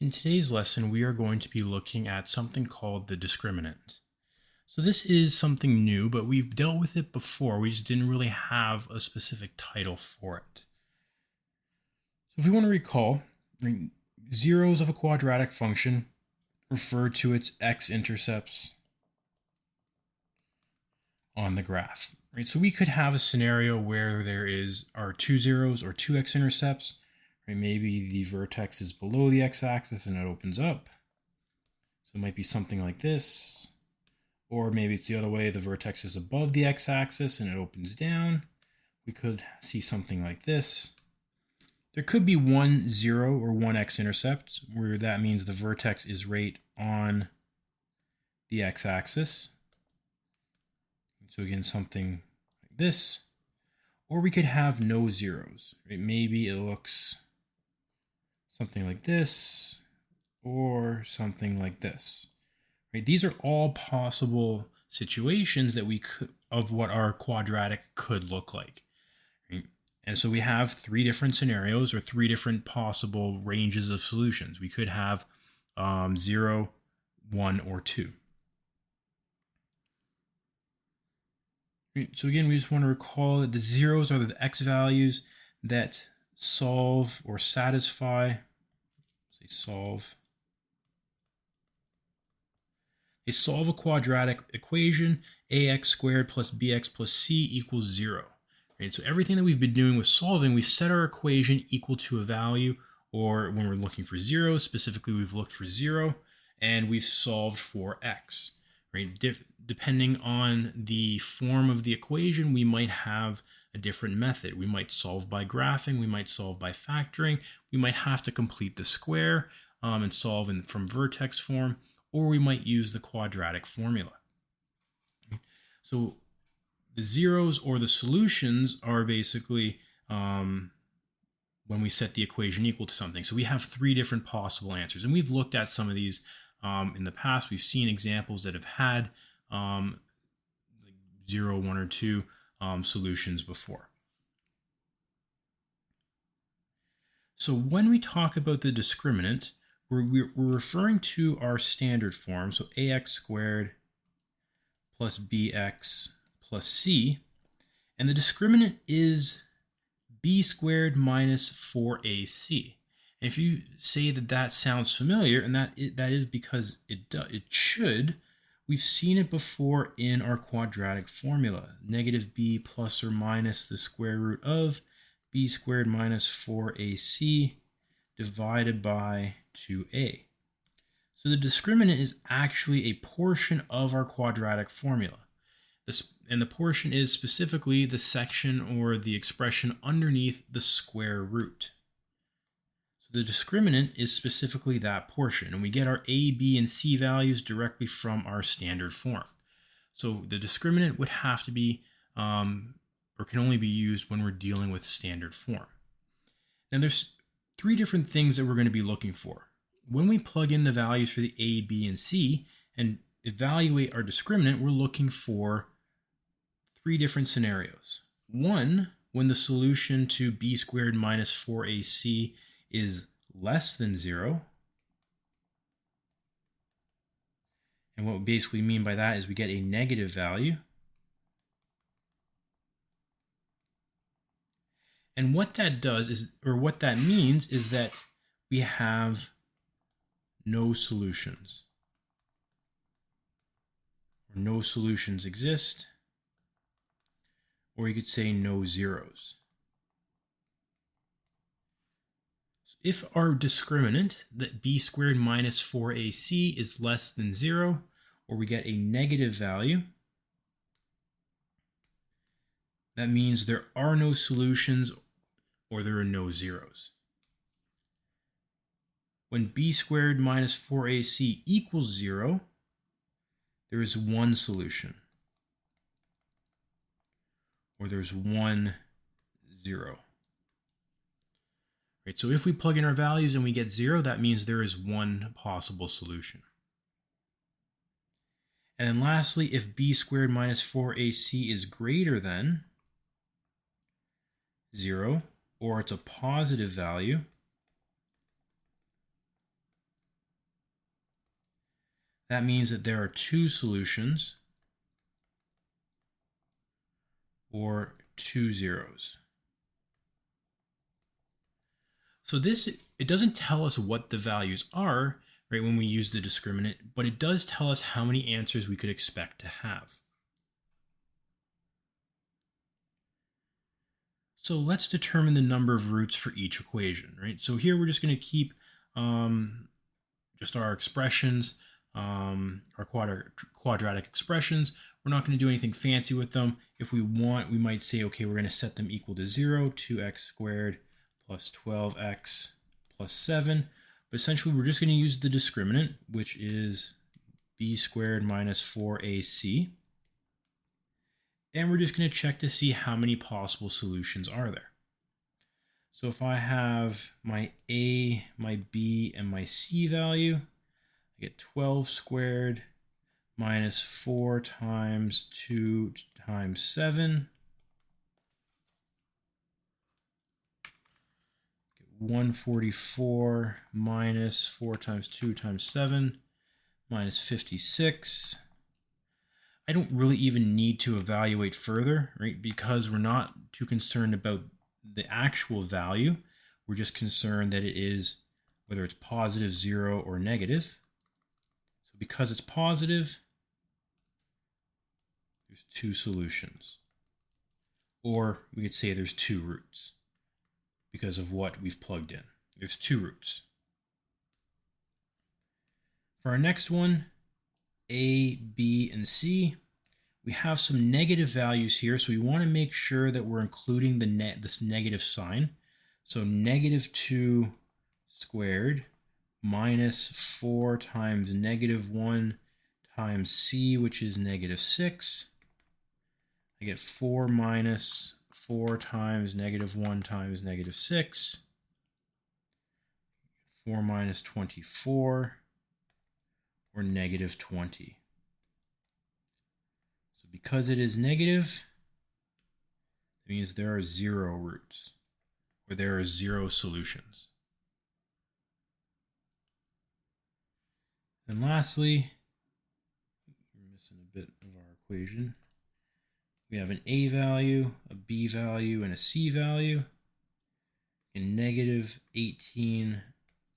In today's lesson, we are going to be looking at something called the discriminant. So this is something new, but we've dealt with it before. We just didn't really have a specific title for it. So if we want to recall, zeros of a quadratic function refer to its x-intercepts on the graph. Right? So we could have a scenario where there are two zeros or two x-intercepts. Right? Maybe the vertex is below the x-axis and it opens up. So it might be something like this. Or maybe it's the other way, the vertex is above the x-axis and it opens down. We could see something like this. There could be one zero or one x-intercept, where that means the vertex is right on the x-axis. So again, something like this. Or we could have no zeros. Right? Maybe it looks something like this or something like this. Right? These are all possible situations that we could of what our quadratic could look like. Right? And so we have three different scenarios or three different possible ranges of solutions. We could have 0, 1, or 2. Right? So again, we just want to recall that the zeros are the x values that solve or satisfy, say solve. They solve a quadratic equation, ax squared plus bx plus c equals 0. Right? So everything that we've been doing with solving, we set our equation equal to a value, or when we're looking for zeros, specifically we've looked for 0, and we've solved for x. Right? Depending on the form of the equation, we might have a different method. We might solve by graphing, we might solve by factoring, we might have to complete the square and solve from vertex form, or we might use the quadratic formula. So the zeros or the solutions are basically when we set the equation equal to something. So we have three different possible answers, and we've looked at some of these in the past. We've seen examples that have had 0, 1, or 2 solutions before. So when we talk about the discriminant, we're referring to our standard form, so ax squared plus bx plus c, and the discriminant is b squared minus 4ac. And if you say that sounds familiar, and that is because it should, we've seen it before in our quadratic formula, negative b plus or minus the square root of b squared minus 4ac divided by 2a. So the discriminant is actually a portion of our quadratic formula. And the portion is specifically the section or the expression underneath the square root. So the discriminant is specifically that portion, and we get our a, b, and c values directly from our standard form. So the discriminant would have to be, or can only be used when we're dealing with standard form. Now there's three different things that we're going to be looking for. When we plug in the values for the a, b, and c and evaluate our discriminant, we're looking for three different scenarios. One, when the solution to b squared minus 4ac is less than 0. And what we basically mean by that is we get a negative value. And what that does is, or what that means is that we have no solutions. Or no solutions exist. Or you could say no zeros. So if our discriminant, that b squared minus 4ac, is less than 0, or we get a negative value, that means there are no solutions or there are no zeros. When b squared minus 4ac equals 0, there is one solution, or there's 1, 0. Right, so if we plug in our values and we get 0, that means there is one possible solution. And then lastly, if b squared minus 4ac is greater than 0, or it's a positive value, that means that there are two solutions or two zeros. So this, it doesn't tell us what the values are, right, when we use the discriminant, but it does tell us how many answers we could expect to have. So let's determine the number of roots for each equation, right? So here we're just going to keep just our expressions, our quadratic expressions. We're not going to do anything fancy with them. If we want, we might say, okay, we're going to set them equal to 0, 2x squared plus 12x plus 7. But essentially, we're just going to use the discriminant, which is b squared minus 4ac. And we're just going to check to see how many possible solutions are there. So if I have my a, my b, and my c value, I get 12 squared minus 4 times 2 times 7. 144 minus 4 times 2 times 7 minus 56. I don't really even need to evaluate further, right? Because we're not too concerned about the actual value. We're just concerned that it is, whether it's positive, 0, or negative. So because it's positive, there's two solutions. Or we could say there's two roots because of what we've plugged in. There's two roots. For our next one, A, B, and C, we have some negative values here, so we want to make sure that we're including this negative sign. So negative 2 squared minus 4 times negative 1 times C, which is negative 6. I get 4 minus 4 times negative 1 times negative 6. 4 minus 24, or negative 20. So because it is negative, it means there are 0 roots, or there are 0 solutions. And lastly, we're missing a bit of our equation. We have an A value, a B value, and a C value. In negative 18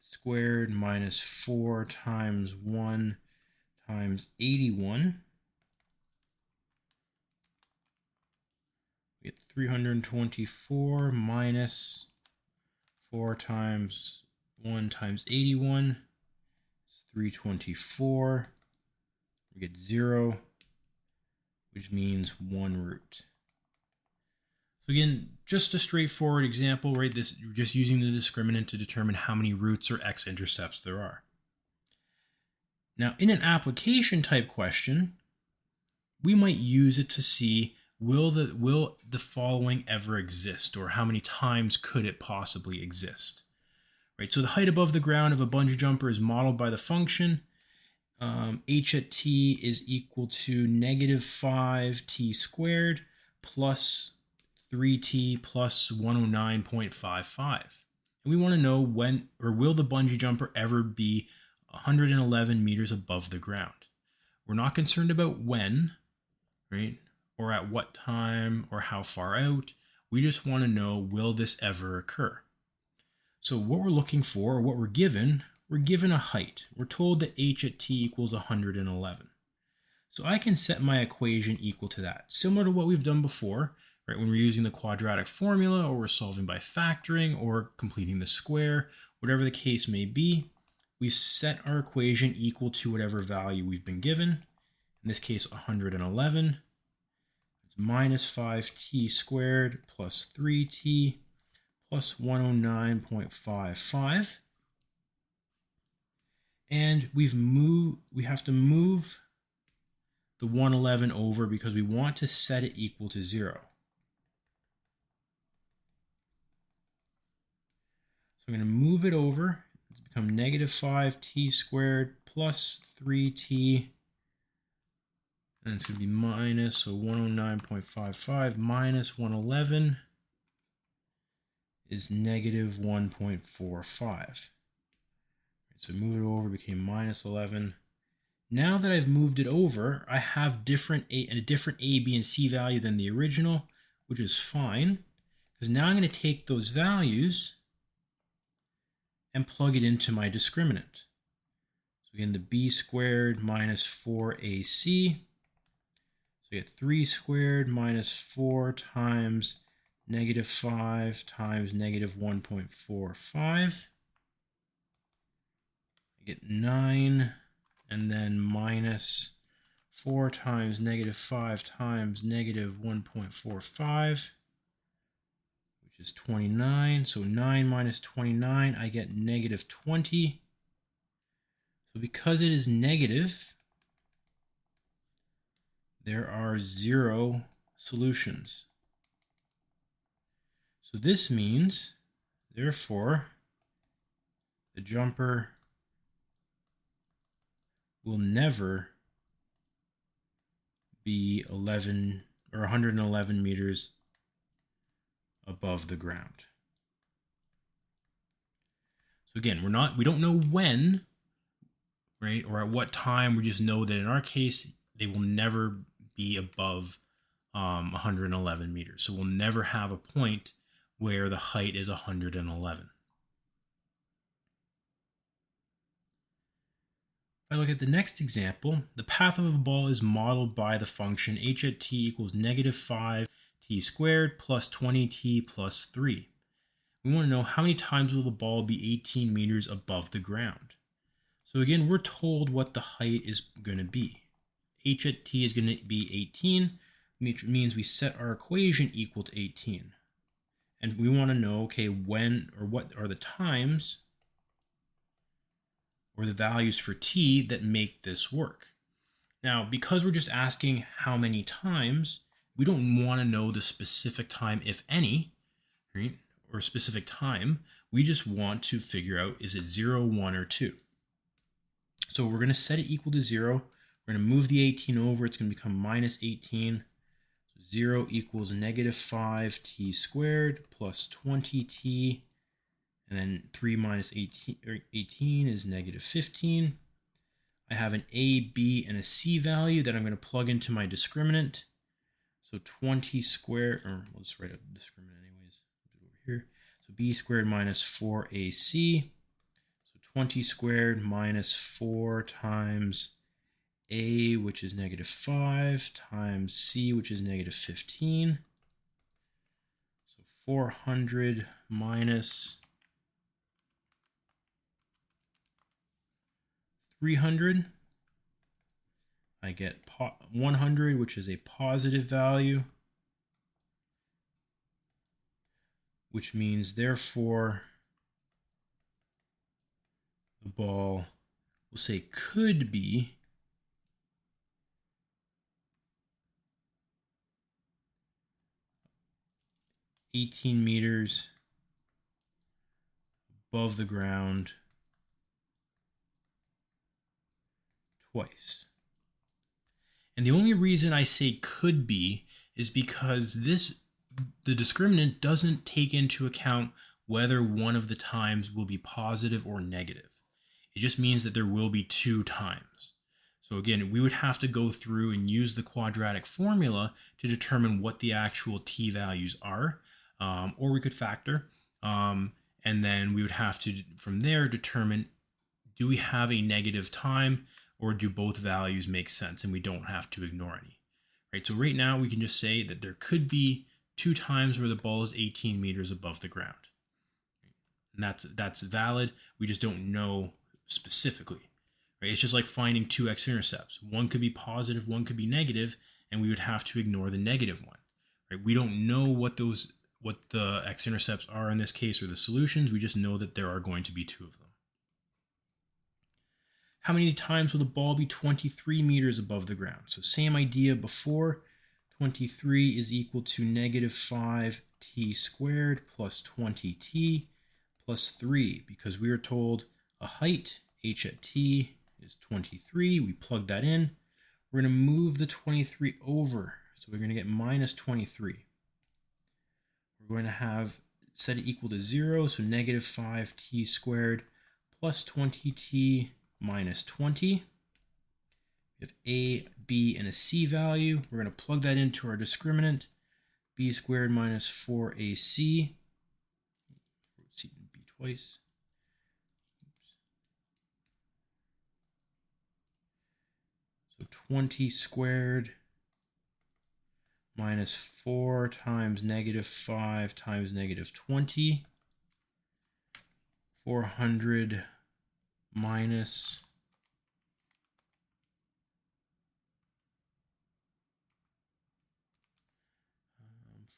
squared minus 4 times 1 times 81. We get 324 minus 4 times 1 times 81. It's 324. We get 0, which means 1 root. So again, just a straightforward example, right? You're just using the discriminant to determine how many roots or x-intercepts there are. Now, in an application type question, we might use it to see, will the following ever exist, or how many times could it possibly exist? Right? So the height above the ground of a bungee jumper is modeled by the function h at t is equal to negative 5t squared plus 3t plus 109.55. And we want to know when, or will the bungee jumper ever be 111 meters above the ground? We're not concerned about when, right? Or at what time, or how far out. We just want to know, will this ever occur? So what we're looking for, or what we're given a height. We're told that h at t equals 111. So I can set my equation equal to that, similar to what we've done before, right? When we're using the quadratic formula, or we're solving by factoring, or completing the square, whatever the case may be, we set our equation equal to whatever value we've been given. In this case, 111. It's minus 5t squared plus 3t plus 109.55. And we have to move the 111 over because we want to set it equal to 0. So I'm going to move it over. It's become negative 5t squared plus 3t. And it's going to be minus, so 109.55 minus 111 is negative 1.45. So move it over, became minus 11, Now that I've moved it over, I have a different A, B, and C value than the original, which is fine, because now I'm going to take those values and plug it into my discriminant. So again, the b squared minus 4ac. So I get 3 squared minus 4 times negative 5 times negative 1.45. I get 9, and then minus 4 times negative 5 times negative 1.45, which is 29. So 9 minus 29, I get negative 20. So because it is negative, there are 0 solutions. So this means, therefore, the jumper will never be 11 or 111 meters above the ground. So again, we don't know when, right, or at what time. We just know that in our case, they will never be above 111 meters. So we'll never have a point where the height is 111. If I look at the next example, the path of a ball is modeled by the function h at t equals negative 5t squared plus 20t plus 3. We want to know how many times will the ball be 18 meters above the ground. So again, we're told what the height is going to be. H at t is going to be 18, which means we set our equation equal to 18. And we want to know, okay, when or what are the times or the values for t that make this work. Now, because we're just asking how many times, we don't want to know the specific time, if any, right, or specific time. We just want to figure out, is it 0, 1, or 2? So we're going to set it equal to 0. We're going to move the 18 over. It's going to become minus 18. 0 equals negative 5t squared plus 20t, and then 3 minus 18 is negative 15. I have an a, b, and a c value that I'm going to plug into my discriminant. So 20 squared, or we'll just write out the discriminant anyways. Do it over here. So b squared minus 4ac. So 20 squared minus 4 times a, which is negative 5, times c, which is negative 15. So 400 minus 300. I get 100, which is a positive value, which means, therefore, the ball, we'll say, could be 18 meters above the ground twice. And the only reason I say could be is because the discriminant doesn't take into account whether one of the times will be positive or negative. It just means that there will be 2 times. So again, we would have to go through and use the quadratic formula to determine what the actual t values are, or we could factor, and then we would have to, from there, determine, do we have a negative time, or do both values make sense and we don't have to ignore any, right? So right now we can just say that there could be 2 times where the ball is 18 meters above the ground. And that's valid. We just don't know specifically, right? It's just like finding 2 x-intercepts. One could be positive, one could be negative, and we would have to ignore the negative one, right? We don't know what the x-intercepts are in this case, or the solutions. We just know that there are going to be 2 of them. How many times will the ball be 23 meters above the ground? So same idea before. 23 is equal to negative 5t squared plus 20t plus 3, because we are told a height, h at t, is 23. We plug that in. We're going to move the 23 over. So we're going to get minus 23. We're going to have set it equal to 0, so negative 5t squared plus 20t minus 20. We have a, b, and a c value. We're going to plug that into our discriminant. B squared minus 4ac. C and b twice. So 20 squared minus 4 times negative 5 times negative 20. 400 minus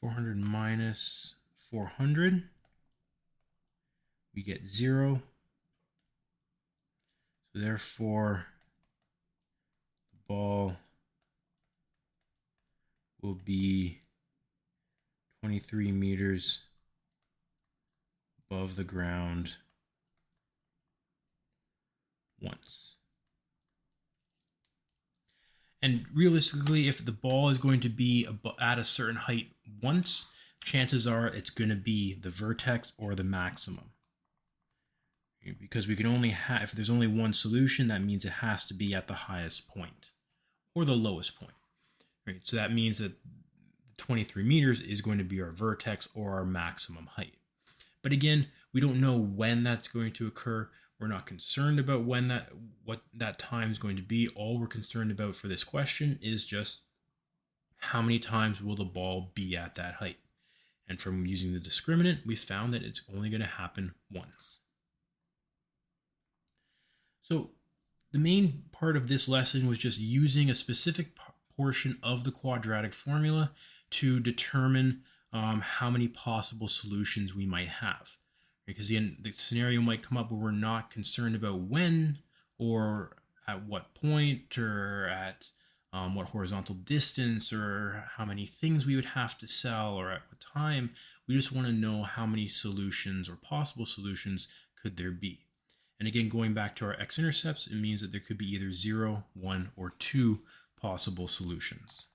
400 minus 400. We get 0. So therefore, the ball will be 23 meters above the ground once. And realistically, if the ball is going to be at a certain height once, chances are it's going to be the vertex or the maximum. Because we can only have, if there's only one solution, that means it has to be at the highest point or the lowest point. Right? So that means that 23 meters is going to be our vertex or our maximum height. But again, we don't know when that's going to occur. We're not concerned about what that time is going to be. All we're concerned about for this question is just how many times will the ball be at that height. And from using the discriminant, we found that it's only going to happen once. So the main part of this lesson was just using a specific portion of the quadratic formula to determine how many possible solutions we might have. Because the scenario might come up where we're not concerned about when or at what point or at what horizontal distance or how many things we would have to sell or at what time. We just want to know how many solutions or possible solutions could there be. And again, going back to our x-intercepts, it means that there could be either 0, 1, or 2 possible solutions.